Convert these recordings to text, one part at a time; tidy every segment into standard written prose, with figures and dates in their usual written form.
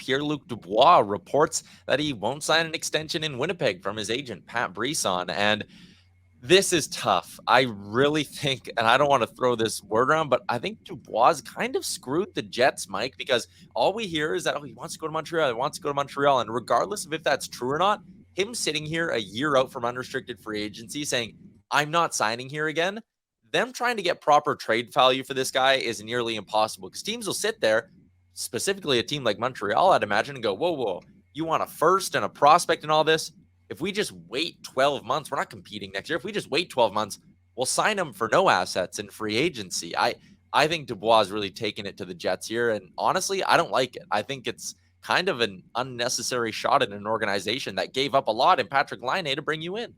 Pierre-Luc Dubois reports that he won't sign an extension in Winnipeg from his agent, Pat Brisson. And this is tough. I really think, and I don't want to throw this word around, but I think Dubois kind of screwed the Jets, Mike, because all we hear is that, oh, he wants to go to Montreal. He wants to go to Montreal. And regardless of if that's true or not, him sitting here a year out from unrestricted free agency saying, I'm not signing here again, them trying to get proper trade value for this guy is nearly impossible because teams will sit there, specifically a team like Montreal, I'd imagine, and go, whoa, you want a first and a prospect and all this? If we just wait 12 months, we're not competing next year. If we just wait 12 months, we'll sign him for no assets in free agency. I think Dubois is really taking it to the Jets here. And honestly, I don't like it. I think it's kind of an unnecessary shot at an organization that gave up a lot in Patrick Laine to bring you in.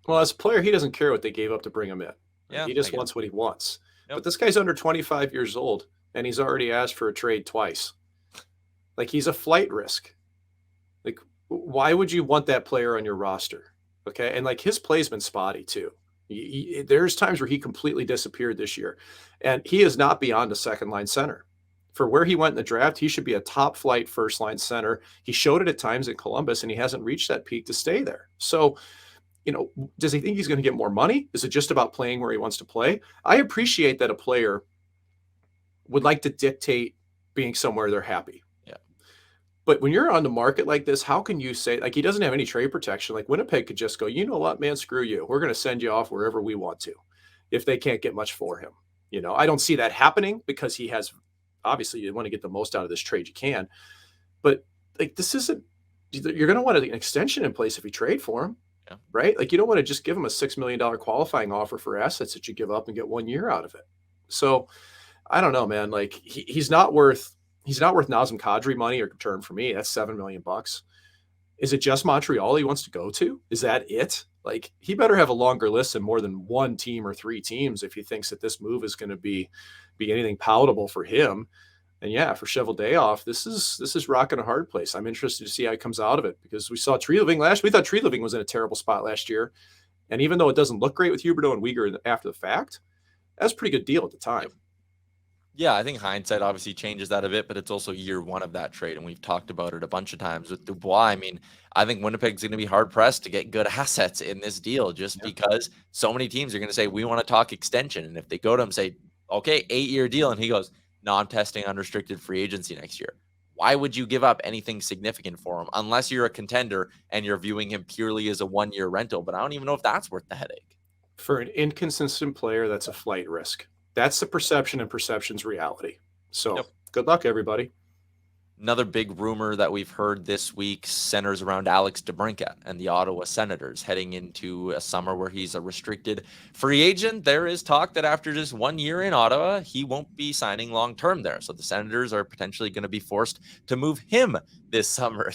Well, as a player, he doesn't care what they gave up to bring him in. Yeah, he just wants what he wants. Yep. But this guy's under 25 years old, and he's already asked for a trade twice. Like, he's a flight risk. Like, why would you want that player on your roster? Okay. And like, his play's been spotty too. There's times where he completely disappeared this year, and he is not beyond a second line center. For where he went in the draft, he should be a top flight first line center. He showed it at times at Columbus, and he hasn't reached that peak to stay there. So, does he think he's going to get more money? Is it just about playing where he wants to play? I appreciate that a player would like to dictate being somewhere they're happy. But when you're on the market like this, how can you say, like, he doesn't have any trade protection? Like, Winnipeg could just go, you know what, man, screw you. We're going to send you off wherever we want to if they can't get much for him. I don't see that happening because he has, obviously, you want to get the most out of this trade you can. But, like, this isn't, you're going to want an extension in place if you trade for him, right? Like, you don't want to just give him a $6 million qualifying offer for assets that you give up and get 1 year out of it. So, I don't know, man. Like, he's not worth Nazem Kadri money or return for me. That's $7 million. Is it just Montreal he wants to go to? Is that it? Like, he better have a longer list and more than one team or three teams if he thinks that this move is going to be anything palatable for him. And yeah, for Cheveldayoff, this is rocking a hard place. I'm interested to see how he comes out of it because we saw we thought Tree Living was in a terrible spot last year. And even though it doesn't look great with Huberdeau and Weegar after the fact, that's a pretty good deal at the time. Yeah, I think hindsight obviously changes that a bit, but it's also year one of that trade, and we've talked about it a bunch of times with Dubois. I mean, I think Winnipeg's going to be hard-pressed to get good assets in this deal just because so many teams are going to say, we want to talk extension. And if they go to him and say, okay, 8-year deal, and he goes, no, I'm testing unrestricted free agency next year. Why would you give up anything significant for him unless you're a contender and you're viewing him purely as a 1-year rental? But I don't even know if that's worth the headache. For an inconsistent player, that's a flight risk. That's the perception, and perception's reality. So Good luck, everybody. Another big rumor that we've heard this week centers around Alex DeBrincat and the Ottawa Senators heading into a summer where he's a restricted free agent. There is talk that after just 1 year in Ottawa, he won't be signing long-term there. So the Senators are potentially going to be forced to move him this summer.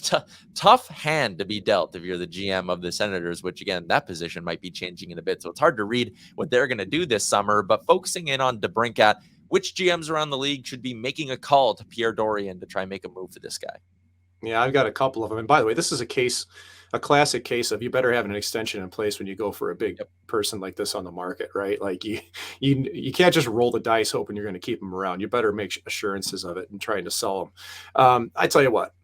Tough hand to be dealt if you're the GM of the Senators, which again, that position might be changing in a bit. So it's hard to read what they're going to do this summer, but focusing in on DeBrincat, which GMs around the league should be making a call to Pierre Dorian to try and make a move for this guy? Yeah, I've got a couple of them. And by the way, this is a classic case of you better have an extension in place when you go for a big person like this on the market, right? Like you can't just roll the dice hoping you're going to keep them around. You better make assurances of it and trying to sell them. I tell you what,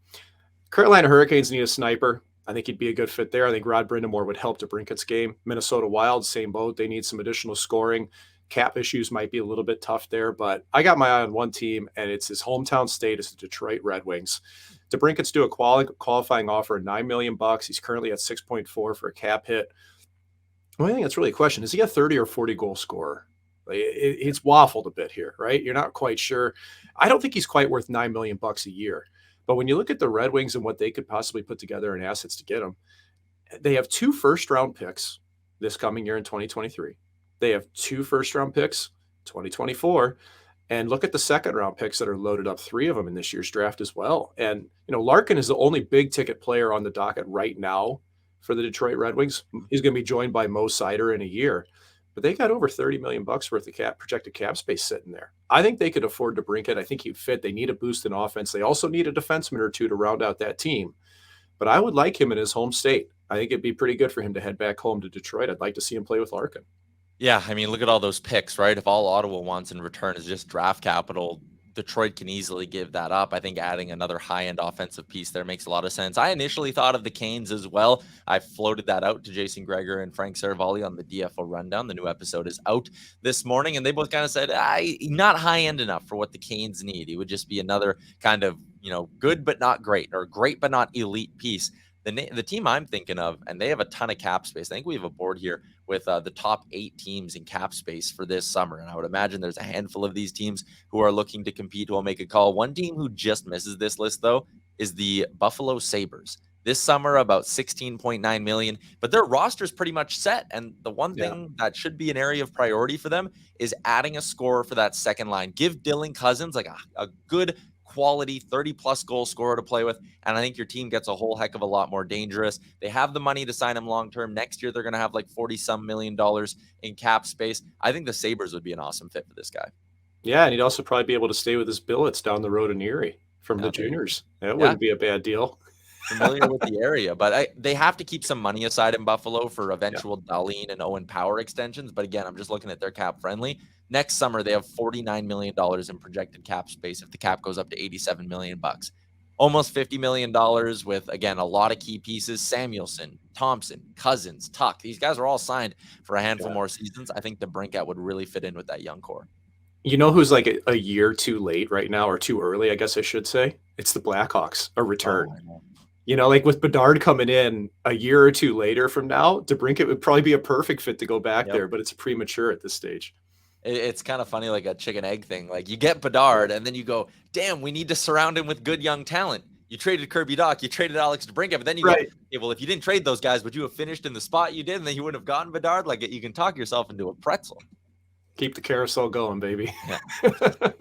Carolina Hurricanes need a sniper. I think he'd be a good fit there. I think Rod Brindamore would help DeBrincat's game. Minnesota Wild, same boat. They need some additional scoring. Cap issues might be a little bit tough there, but I got my eye on one team, and it's his hometown state. It's the Detroit Red Wings. DeBrincat's due a qualifying offer of $9 million. He's currently at 6.4 for a cap hit. The only thing that's really a question, is he a 30 or 40 goal scorer? It's waffled a bit here, right? You're not quite sure. I don't think he's quite worth $9 million a year. But when you look at the Red Wings and what they could possibly put together in assets to get him, they have 2 first-round picks this coming year in 2023. They have 2 first-round picks, 2024, and look at the second-round picks that are loaded up, 3 of them in this year's draft as well. And, Larkin is the only big-ticket player on the docket right now for the Detroit Red Wings. He's going to be joined by Mo Seider in a year. But they got over $30 million worth of projected cap space sitting there. I think they could afford DeBrincat. I think he'd fit. They need a boost in offense. They also need a defenseman or two to round out that team. But I would like him in his home state. I think it'd be pretty good for him to head back home to Detroit. I'd like to see him play with Larkin. Yeah, I mean, look at all those picks, right? If all Ottawa wants in return is just draft capital, Detroit can easily give that up. I think adding another high-end offensive piece there makes a lot of sense. I initially thought of the Canes as well. I floated that out to Jason Greger and Frank Saravalli on the DFO Rundown. The new episode is out this morning, and they both kind of said, not high-end enough for what the Canes need. He would just be another kind of, good but not great, or great but not elite piece. The team I'm thinking of, and they have a ton of cap space. I think we have a board here with the top 8 teams in cap space for this summer. And I would imagine there's a handful of these teams who are looking to compete who will make a call. One team who just misses this list, though, is the Buffalo Sabres. This summer, about $16.9 million, but their roster is pretty much set. And the one thing that should be an area of priority for them is adding a scorer for that second line. Give Dylan Cousins like a good quality 30-plus goal scorer to play with, and I think your team gets a whole heck of a lot more dangerous. They have the money to sign him long-term. Next year, they're going to have like $40-some million in cap space. I think the Sabres would be an awesome fit for this guy. Yeah, and he'd also probably be able to stay with his billets down the road in Erie from the juniors. That wouldn't be a bad deal. Familiar with the area, but they have to keep some money aside in Buffalo for eventual Darlene and Owen Power extensions. But again, I'm just looking at their cap friendly. Next summer, they have $49 million in projected cap space if the cap goes up to $87 million. Almost $50 million with, again, a lot of key pieces. Samuelson, Thompson, Cousins, Tuck. These guys are all signed for a handful more seasons. I think DeBrincat would really fit in with that young core. You know who's like a year too late right now, or too early, I guess I should say? It's the Blackhawks, a return. Like with Bedard coming in a year or two later from now, DeBrincat would probably be a perfect fit to go back there, but it's premature at this stage. It's kind of funny, like a chicken egg thing. Like you get Bedard and then you go, damn, we need to surround him with good young talent. You traded Kirby Dach, you traded Alex DeBrincat, but then you go, hey, well, if you didn't trade those guys, would you have finished in the spot you did? And then you wouldn't have gotten Bedard. Like you can talk yourself into a pretzel. Keep the carousel going, baby. Yeah.